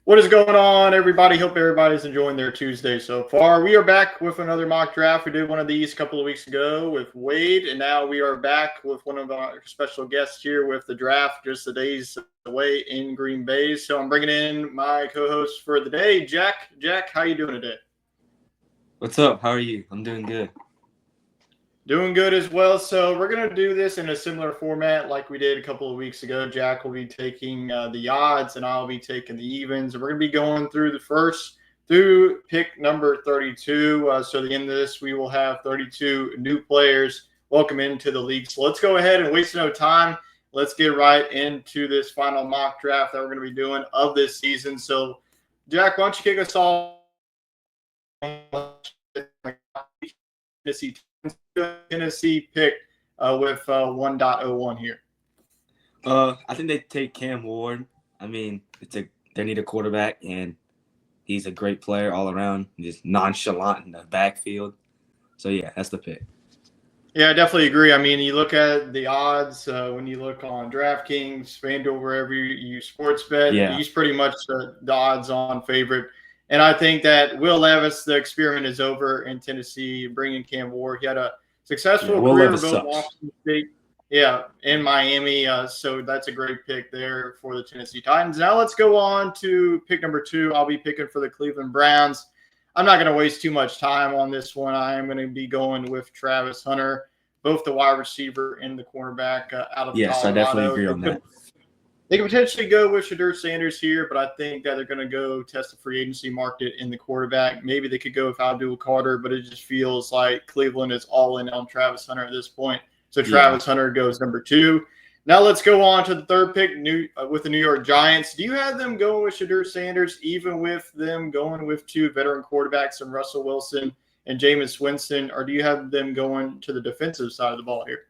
What is going on, everybody? Hope everybody's enjoying their Tuesday so far. We are back with another mock draft. We did one of these a couple of weeks ago with Wade, and now we are back with one of our special guests here with the draft just the days away in Green Bay. So I'm bringing in my co-host for the day, Jack. Jack, how you doing today? What's up? How are you? I'm doing good. Doing good as well. So we're going to do this in a similar format like we did a couple of weeks ago. Jack will be taking the odds and I'll be taking the evens. And we're going to be going through the first through pick number 32. So at the end of this, we will have 32 new players welcome into the league. So let's go ahead and waste no time. Let's get right into this final mock draft that we're going to be doing of this season. So, Jack, why don't you kick us off? Tennessee pick with 1.01 here. I think they take Cam Ward. I mean, they need a quarterback, and he's a great player all around. Just nonchalant in the backfield. So yeah, that's the pick. Yeah, I definitely agree. I mean, you look at the odds when you look on DraftKings, FanDuel, wherever you sports bet. Yeah. He's pretty much the odds-on favorite. And I think that Will Levis, the experiment is over in Tennessee, bringing Cam Ward. He had a successful career both Washington State, in Miami. So that's a great pick there for the Tennessee Titans. Now let's go on to pick number 2. I'll be picking for the Cleveland Browns. I'm not going to waste too much time on this one. I am going to be going with Travis Hunter, both the wide receiver and the cornerback out of Yes, Colorado. I definitely agree on that. They could potentially go with Shedeur Sanders here, but I think that they're going to go test the free agency market in the quarterback. Maybe they could go with Abdul Carter, but it just feels like Cleveland is all in on Travis Hunter at this point. So Travis Hunter goes number 2. Now let's go on to the third pick with the New York Giants. Do you have them going with Shedeur Sanders, even with them going with 2 veteran quarterbacks and Russell Wilson and Jameis Winston, or do you have them going to the defensive side of the ball here?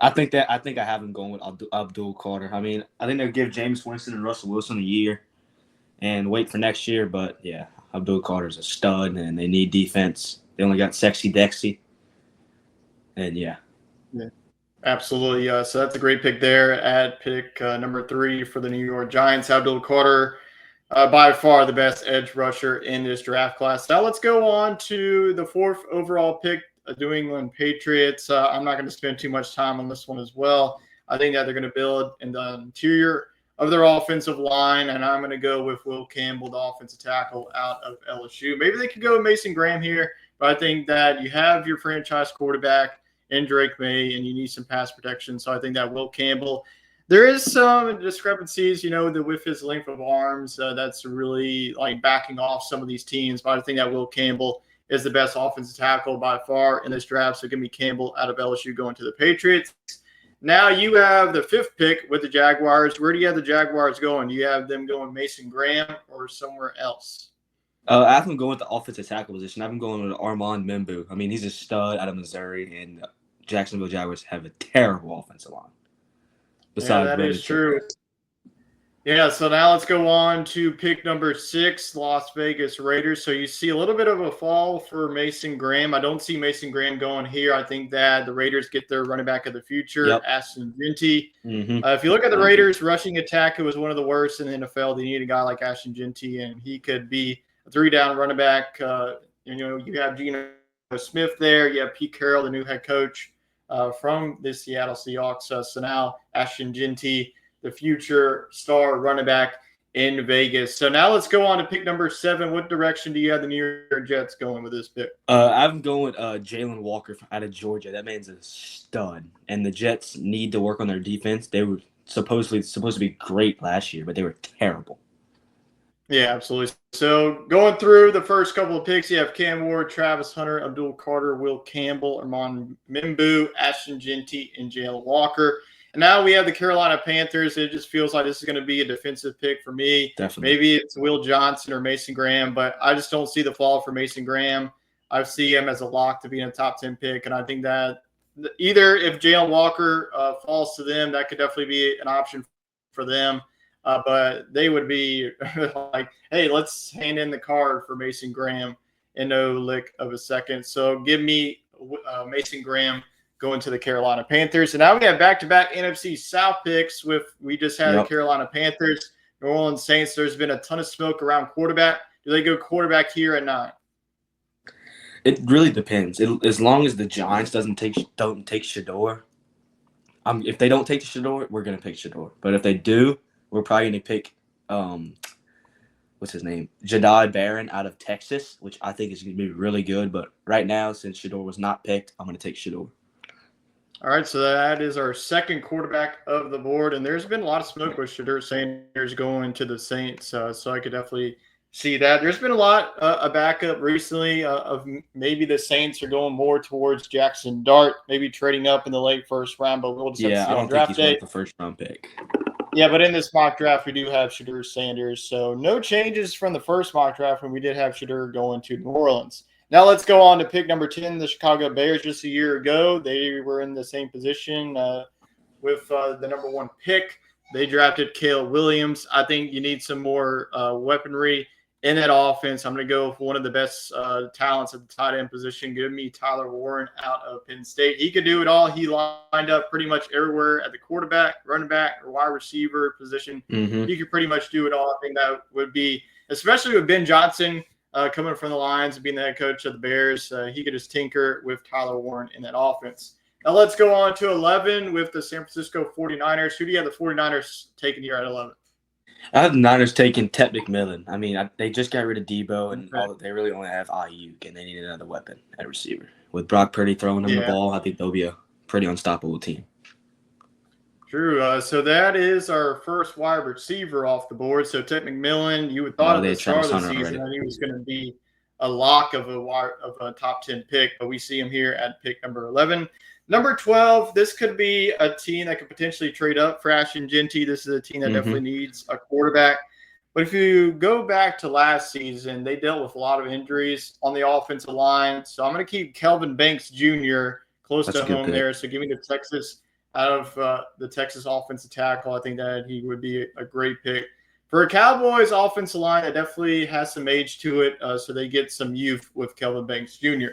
I think I have him going with Abdul Carter. I mean, I think they'll give Jameis Winston and Russell Wilson a year and wait for next year. But yeah, Abdul Carter's a stud, and they need defense. They only got Sexy Dexy, and yeah. Absolutely. So that's a great pick there at pick number 3 for the New York Giants. Abdul Carter, by far the best edge rusher in this draft class. Now let's go on to the 4th overall pick, New England Patriots. I'm not going to spend too much time on this one as well. I think that they're going to build in the interior of their offensive line, and I'm going to go with Will Campbell, the offensive tackle out of LSU. Maybe they could go with Mason Graham here, but I think that you have your franchise quarterback in Drake May, and you need some pass protection. So I think that Will Campbell, there is some discrepancies, with his length of arms. That's really like backing off some of these teams. But I think that Will Campbell is the best offensive tackle by far in this draft. So give me Campbell out of LSU going to the Patriots. Now you have the 5th pick with the Jaguars. Where do you have the Jaguars going? Do you have them going Mason Graham or somewhere else? I have him going with the offensive tackle position. I have him going with Armand Membu. I mean, he's a stud out of Missouri, and Jacksonville Jaguars have a terrible offensive line. Yeah, that is true. Yeah, so now let's go on to pick number 6, Las Vegas Raiders. So you see a little bit of a fall for Mason Graham. I don't see Mason Graham going here. I think that the Raiders get their running back of the future, Ashton Jeanty. If you look at the Raiders' rushing attack, it was one of the worst in the NFL. They need a guy like Ashton Jeanty, and he could be a 3-down running back. You have Geno Smith there. You have Pete Carroll, the new head coach from the Seattle Seahawks. So now Ashton Jeanty, the future star running back in Vegas. So now let's go on to pick number 7. What direction do you have the New York Jets going with this pick? I'm going with Jalen Walker out of Georgia. That man's a stud. And the Jets need to work on their defense. They were supposed to be great last year, but they were terrible. Yeah, absolutely. So going through the first couple of picks, you have Cam Ward, Travis Hunter, Abdul Carter, Will Campbell, Armand Membu, Ashton Jeanty, and Jalen Walker. And now we have the Carolina Panthers. It just feels like this is going to be a defensive pick for me. Definitely. Maybe it's Will Johnson or Mason Graham, but I just don't see the fall for Mason Graham. I see him as a lock to be in a top 10 pick, and I think that either if Jalen Walker falls to them, that could definitely be an option for them. But they would be like, hey, let's hand in the card for Mason Graham in no lick of a second. So give me Mason Graham going to the Carolina Panthers. And now we have back-to-back NFC South picks we just had the Carolina Panthers New Orleans Saints. There's been a ton of smoke around quarterback. Do they go quarterback here at 9? It really depends. As long as the Giants don't take Shador, if they don't take Shador, we're gonna pick Shador. But if they do, we're probably gonna pick what's his name, Jedi Barron out of Texas, which I think is gonna be really good. But right now, since Shador was not picked, I'm gonna take Shador. All right, so that is our second quarterback of the board, and there's been a lot of smoke with Shadur Sanders going to the Saints, so I could definitely see that. There's been a lot of backup recently of maybe the Saints are going more towards Jackson Dart, maybe trading up in the late first round, but we'll just have to see I on don't think draft he's day. worth the first round pick. Yeah, but in this mock draft, we do have Shadur Sanders, so no changes from the first mock draft when we did have Shadur going to New Orleans. Now let's go on to pick number 10, the Chicago Bears. Just a year ago, they were in the same position with the number 1 pick. They drafted Caleb Williams. I think you need some more weaponry in that offense. I'm going to go with one of the best talents at the tight end position. Give me Tyler Warren out of Penn State. He could do it all. He lined up pretty much everywhere at the quarterback, running back, or wide receiver position. Mm-hmm. He could pretty much do it all. I think that would be, especially with Ben Johnson coming from the Lions and being the head coach of the Bears, he could just tinker with Tyler Warren in that offense. Now let's go on to 11 with the San Francisco 49ers. Who do you have the 49ers taking here at 11? I have the Niners taking Ted McMillan. I mean, they just got rid of Debo, and they really only have Ayuk, and they need another weapon at receiver. With Brock Purdy throwing them the ball, I think they'll be a pretty unstoppable team. True. So that is our first wide receiver off the board. So Ted McMillan, you would thought at the start of the season that he was going to be a lock of a top 10 pick, but we see him here at pick number 11. Number 12, this could be a team that could potentially trade up for Ashton Genty. This is a team that definitely needs a quarterback. But if you go back to last season, they dealt with a lot of injuries on the offensive line. So I'm going to keep Kelvin Banks Jr. close to home there. So give me the Texas out of the Texas offensive tackle. I think that he would be a great pick. For a Cowboys offensive line, that definitely has some age to it, so they get some youth with Kelvin Banks Jr.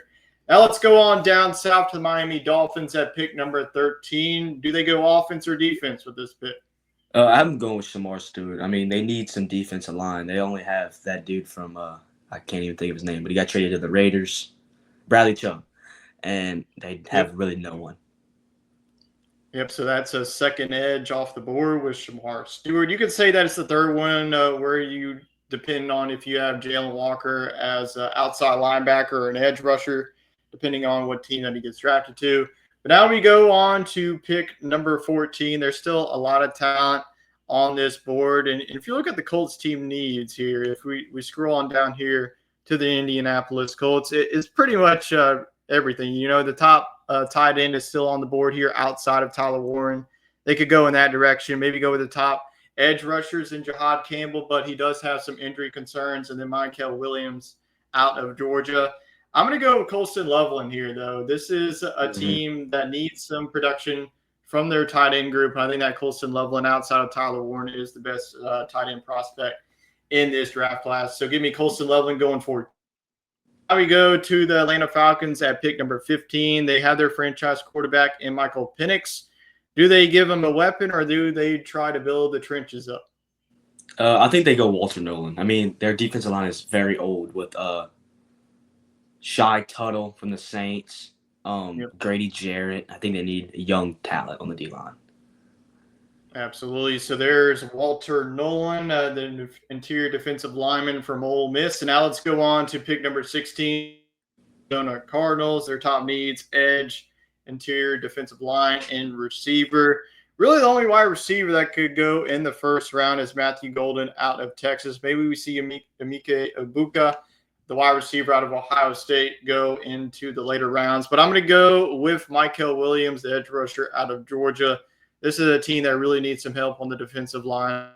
Now let's go on down south to the Miami Dolphins at pick number 13. Do they go offense or defense with this pick? I'm going with Shamar Stewart. I mean, they need some defensive line. They only have that dude from I can't even think of his name, but he got traded to the Raiders, Bradley Chubb, and they have really no one. Yep, so that's a second edge off the board with Shamar Stewart. You could say that it's the third one where you depend on if you have Jalen Walker as an outside linebacker or an edge rusher, depending on what team that he gets drafted to. But now we go on to pick number 14. There's still a lot of talent on this board. And if you look at the Colts team needs here, if we scroll on down here to the Indianapolis Colts, it's pretty much everything. You know, the top tight end is still on the board here outside of Tyler Warren. They could go in that direction, maybe go with the top edge rushers in Jahad Campbell, but he does have some injury concerns. And then Michael Williams out of Georgia. I'm going to go with Colston Loveland here, though. This is a team that needs some production from their tight end group. And I think that Colston Loveland outside of Tyler Warren is the best tight end prospect in this draft class. So give me Colston Loveland going forward. Now we go to the Atlanta Falcons at pick number 15. They have their franchise quarterback in Michael Penix. Do they give him a weapon or do they try to build the trenches up? I think they go Walter Nolan. I mean, their defensive line is very old with Shy Tuttle from the Saints, Grady Jarrett. I think they need young talent on the D-line. Absolutely. So there's Walter Nolan, the interior defensive lineman from Ole Miss. And now let's go on to pick number 16, Arizona Cardinals. Their top needs, edge, interior defensive line, and receiver. Really the only wide receiver that could go in the first round is Matthew Golden out of Texas. Maybe we see Emeka Egbuka, the wide receiver out of Ohio State, go into the later rounds. But I'm going to go with Michael Williams, the edge rusher out of Georgia. This is a team that really needs some help on the defensive line.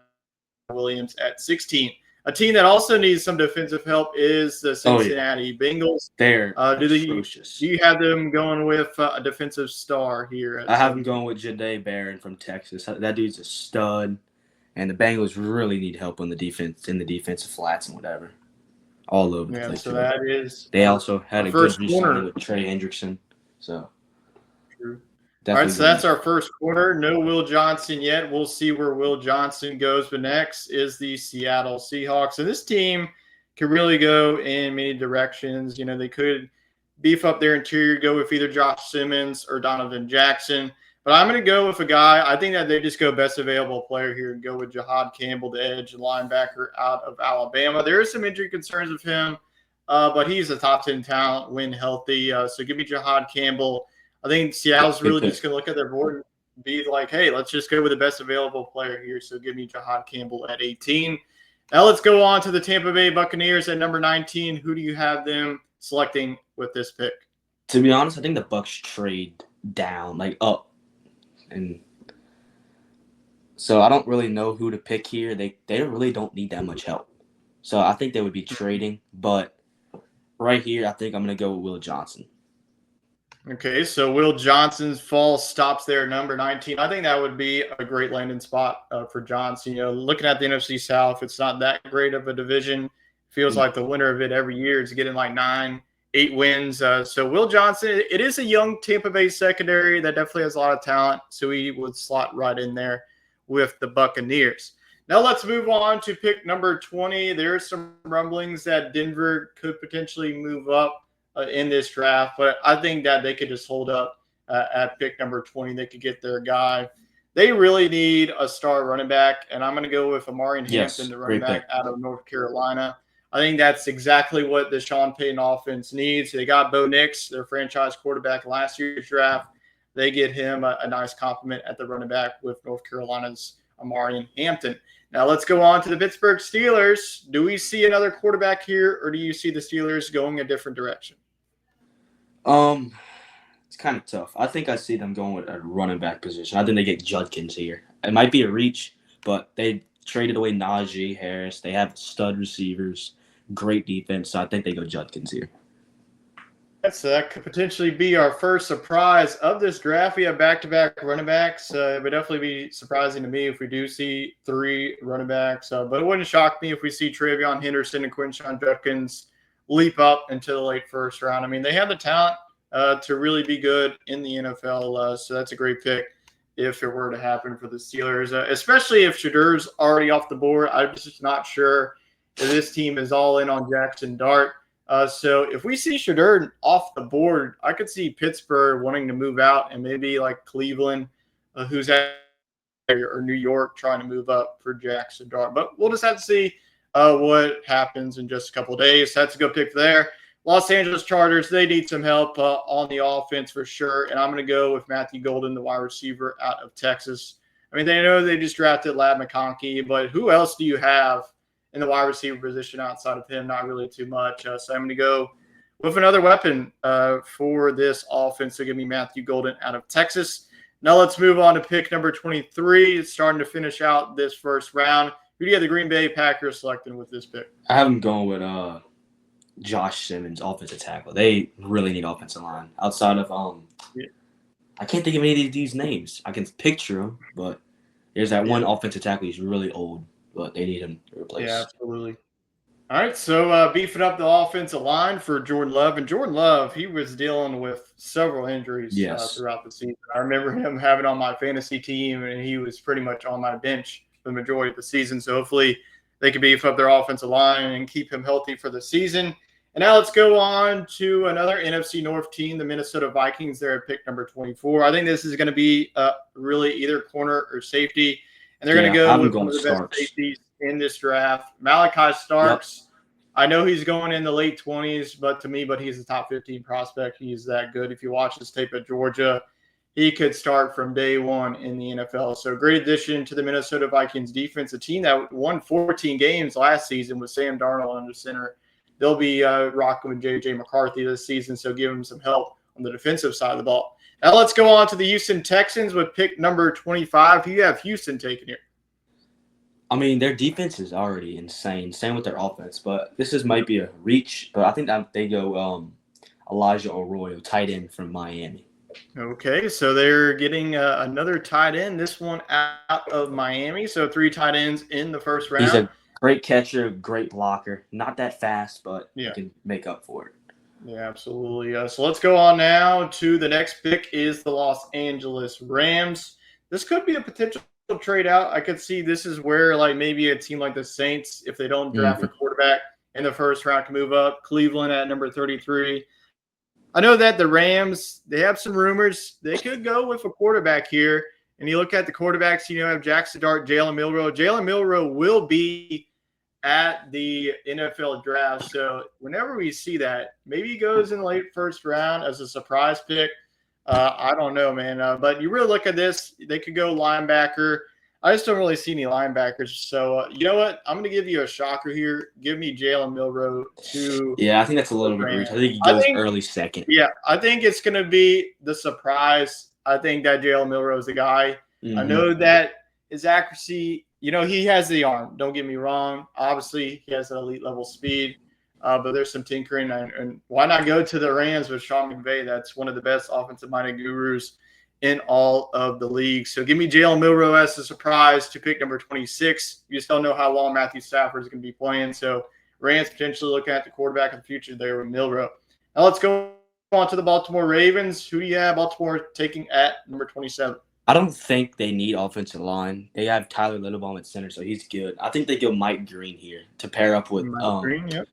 Williams at 16. A team that also needs some defensive help is the Cincinnati Bengals. They're atrocious. Do you have them going with a defensive star here? I have them going with Jahdae Barron from Texas. That dude's a stud, and the Bengals really need help on the defense, in the defensive flats and whatever. All over the place. So that is. They also had a good re-signing with Trey Hendrickson. So. True. All right, Definitely so that's our first quarter. No Will Johnson yet. We'll see where Will Johnson goes. But next is the Seattle Seahawks. And this team can really go in many directions. You know, they could beef up their interior, go with either Josh Simmons or Donovan Jackson. But I'm going to go with a guy. I think that they just go best available player here and go with Jahad Campbell, the edge linebacker out of Alabama. There is some injury concerns with him, but he's a top 10 talent when healthy. So give me Jahad Campbell. I think Seattle's really just going to look at their board and be like, hey, let's just go with the best available player here. So give me Jahad Campbell at 18. Now let's go on to the Tampa Bay Buccaneers at number 19. Who do you have them selecting with this pick? To be honest, I think the Bucs trade down, like up. And so I don't really know who to pick here. They really don't need that much help. So I think they would be trading. But right here, I think I'm going to go with Will Johnson. Okay, so Will Johnson's fall stops there at number 19. I think that would be a great landing spot for Johnson. You know, looking at the NFC South, it's not that great of a division. Feels like the winner of it every year is getting like 9, 8 wins. So Will Johnson, it is a young Tampa Bay secondary that definitely has a lot of talent. So he would slot right in there with the Buccaneers. Now let's move on to pick number 20. There's some rumblings that Denver could potentially move up in this draft, but I think that they could just hold up at pick number 20. They could get their guy. They really need a star running back, and I'm going to go with Amari Hampton, the running back out of North Carolina. I think that's exactly what the Sean Payton offense needs. They got Bo Nix, their franchise quarterback last year's draft. They get him a nice compliment at the running back with North Carolina's Amari Hampton. Now let's go on to the Pittsburgh Steelers. Do we see another quarterback here, or do you see the Steelers going a different direction? It's kind of tough. I think I see them going with a running back position. I think they get Judkins here. It might be a reach, but they traded away Najee Harris. They have stud receivers, great defense. So I think they go Judkins here. So that could potentially be our first surprise of this draft. We have back-to-back running backs. It would definitely be surprising to me if we do see 3 running backs. But it wouldn't shock me if we see Travion Henderson and Quinshon Judkins leap up into the late first round. I mean, they have the talent to really be good in the NFL. So that's a great pick if it were to happen for the Steelers, especially if Shedur's already off the board. I'm just not sure if this team is all in on Jackson Dart. So if we see Shedur off the board, I could see Pittsburgh wanting to move out and maybe like Cleveland, who's at or New York trying to move up for Jackson Dart. But we'll just have to see what happens in just a couple of days. That's a good pick there. Los Angeles Chargers, they need some help on the offense for sure. And I'm going to go with Matthew Golden, the wide receiver out of Texas. I mean, they know they just drafted Lab McConkey, but who else do you have in the wide receiver position outside of him? Not really too much. So I'm going to go with another weapon for this offense. So give me Matthew Golden out of Texas. Now let's move on to pick number 23. It's starting to finish out this first round. Who do you have the Green Bay Packers selecting with this pick? I have them going with Josh Simmons, offensive tackle. They really need offensive line. Outside of I can't think of any of these names. I can picture them, but there's that one offensive tackle. He's really old, but they need him to replace. Yeah, absolutely. All right, so beefing up the offensive line for Jordan Love. And Jordan Love, he was dealing with several injuries throughout the season. I remember him having on my fantasy team, and he was pretty much on my bench for the majority of the season. So hopefully they can beef up their offensive line and keep him healthy for the season. And now let's go on to another NFC North team, the Minnesota Vikings. They're at pick number 24. I think this is going to be really either corner or safety. And they're going to go with one of the best safeties in this draft, Malachi Starks. Yep. I know he's going in the late 20s, but he's a top 15 prospect. He's that good. If you watch his tape at Georgia, he could start from day one in the NFL. So great addition to the Minnesota Vikings defense, a team that won 14 games last season with Sam Darnold under center. They'll be rocking with J.J. McCarthy this season, so give him some help on the defensive side of the ball. Now let's go on to the Houston Texans with pick number 25. Who you have Houston taking here? I mean, their defense is already insane. Same with their offense, but this might be a reach. But I think that they go Elijah Arroyo, tight end from Miami. Okay, so they're getting another tight end, this one out of Miami. So 3 tight ends in the first round. He's a great catcher, great blocker. Not that fast, but he can make up for it. Yeah, absolutely. So let's go on now to the next pick is the Los Angeles Rams. This could be a potential trade out. I could see this is where like maybe a team like the Saints, if they don't draft a Mhm. quarterback in the first round, can move up. Cleveland at number 33. I know that the Rams, they have some rumors. They could go with a quarterback here. And you look at the quarterbacks, have Jackson Dart, Jalen Milroe. Jalen Milroe will be at the NFL draft. So whenever we see that, maybe he goes in the late first round as a surprise pick. I don't know, man. But you really look at this, they could go linebacker. I just don't really see any linebackers. So you know what? I'm going to give you a shocker here. Give me Jalen Milroe to Yeah, I think that's a the little bit Rams. reach. I think he I goes think, early second. yeah, I think it's going to be the surprise. I think that Jalen Milroe is the guy. I Mm-hmm. know that his accuracy, he has the arm. Don't get me wrong. Obviously, he has an elite level speed, but there's some tinkering. And why not go to the Rams with Sean McVay? That's one of the best offensive minded gurus in all of the league. So give me Jalen Milroe as a surprise to pick number 26. You just don't know how long Matthew Stafford is going to be playing. So Rams potentially looking at the quarterback of the future there with Milroe. Now let's go on to the Baltimore Ravens. Who do you have Baltimore taking at number 27? I don't think they need offensive line. They have Tyler Linderbaum at center, so he's good. I think they go Mike Green here to pair up with Mike Green, yep.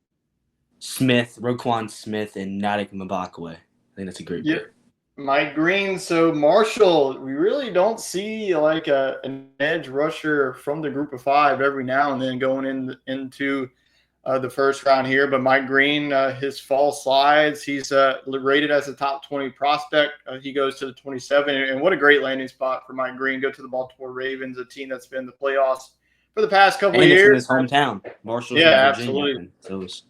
Smith, Roquan Smith, and Nadik Mbakwe. I think that's a great Yep. pick. Mike Green. So Marshall, we really don't see like an edge rusher from the group of five every now and then going into the first round here. But Mike Green, his fall slides, he's rated as a top 20 prospect. He goes to the 27, and what a great landing spot for Mike Green. Go to the Baltimore Ravens, a team that's been in the playoffs for the past couple And of it's in years. his hometown. Marshall's Yeah, in Virginia, absolutely. and so is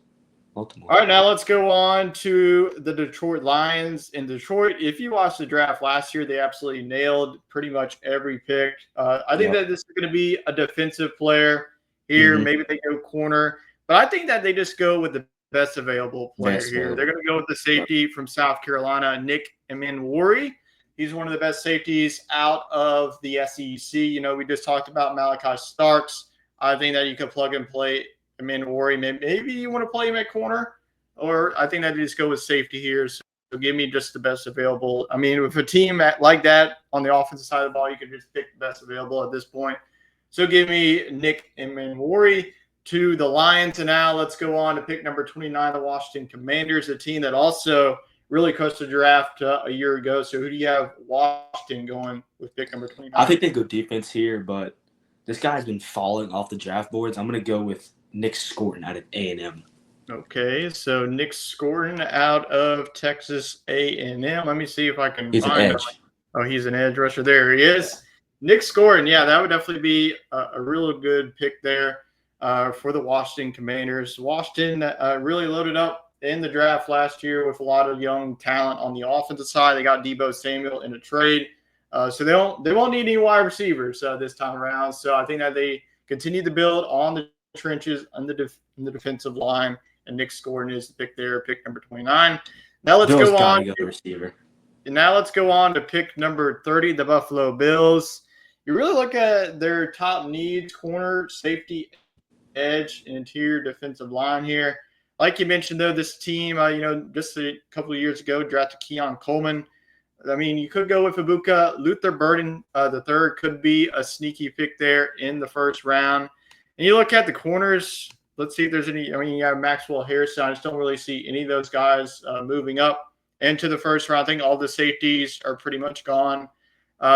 Baltimore. All right, now let's go on to the Detroit Lions. In Detroit, if you watched the draft last year, they absolutely nailed pretty much every pick. I think that this is going to be a defensive player here. Mm-hmm. Maybe they go corner, but I think that they just go with the best available player here. They're going to go with the safety from South Carolina, Nick Emenwari. He's one of the best safeties out of the SEC. We just talked about Malachi Starks. I think that you could plug and play Emenwari. Maybe you want to play him at corner. Or I think that they just go with safety here. So give me just the best available. I mean, with a team like that on the offensive side of the ball, you can just pick the best available at this point. So give me Nick Emenwari to the Lions. And now let's go on to pick number 29, the Washington Commanders, a team that also really crushed the draft a year ago. So who do you have Washington going with pick number 29? I think they go defense here, but this guy's been falling off the draft boards. I'm going to go with Nick Scorton out of A&M. Okay, so Nick Scorton out of Texas A&M. Let me see if I can He's find an him. edge. Oh, he's an edge rusher. There he is. Nick Scorton. Yeah, that would definitely be a real good pick there for the Washington Commanders. Washington really loaded up in the draft last year with a lot of young talent on the offensive side. They got Deebo Samuel in a trade. So they won't need any wide receivers this time around. So I think that they continue to build on the trenches on the defensive line. And Nick Scorton is the pick there, pick number 29. Now let's Bill's go on. Go receiver. Now let's go on to pick number 30, the Buffalo Bills. You really look at their top needs: corner, safety, edge, and interior defensive line here. Like you mentioned, though, this team, just a couple of years ago, drafted Keon Coleman. I mean, you could go with Ibuka. Luther Burden, the third, could be a sneaky pick there in the first round. And you look at the corners. Let's see if there's any. I mean, you have Maxwell Harrison. I just don't really see any of those guys moving up into the first round. I think all the safeties are pretty much gone.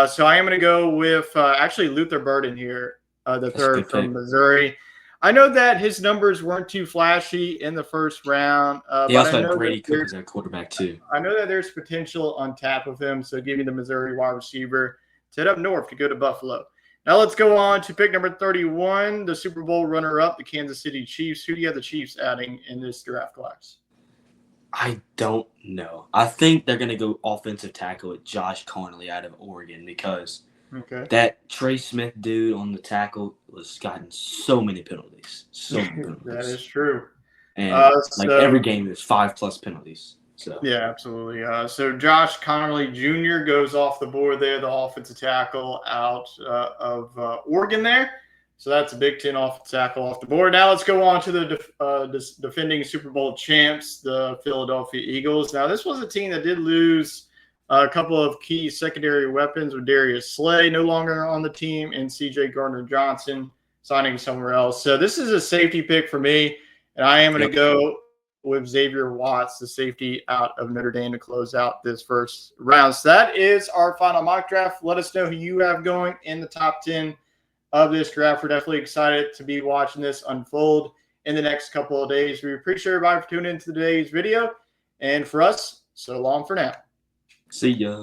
So I am going to go with actually Luther Burden here, the third from Missouri. I know that his numbers weren't too flashy in the first round. They also had Brady Cook as their quarterback, too. I know that there's potential on tap with him. So give me the Missouri wide receiver to head up north to go to Buffalo. Now let's go on to pick number 31, the Super Bowl runner-up, the Kansas City Chiefs. Who do you have the Chiefs adding in this draft class? I don't know. I think they're going to go offensive tackle with Josh Connolly out of Oregon because that Trey Smith dude on the tackle was gotten so many penalties. That is true. And every game there's 5+ penalties. So yeah, absolutely. So Josh Connolly Jr. goes off the board there, the offensive tackle out of Oregon there. So that's a Big Ten offensive tackle off the board. Now let's go on to the defending Super Bowl champs, the Philadelphia Eagles. Now this was a team that did lose a couple of key secondary weapons with Darius Slay no longer on the team and C.J. Gardner-Johnson signing somewhere else. So this is a safety pick for me, and I am going to go with Xavier Watts, the safety out of Notre Dame, to close out this first round. So that is our final mock draft. Let us know who you have going in the top 10 of this draft. We're definitely excited to be watching this unfold in the next couple of days. We appreciate everybody for tuning into today's video. And for us, so long for now. See ya.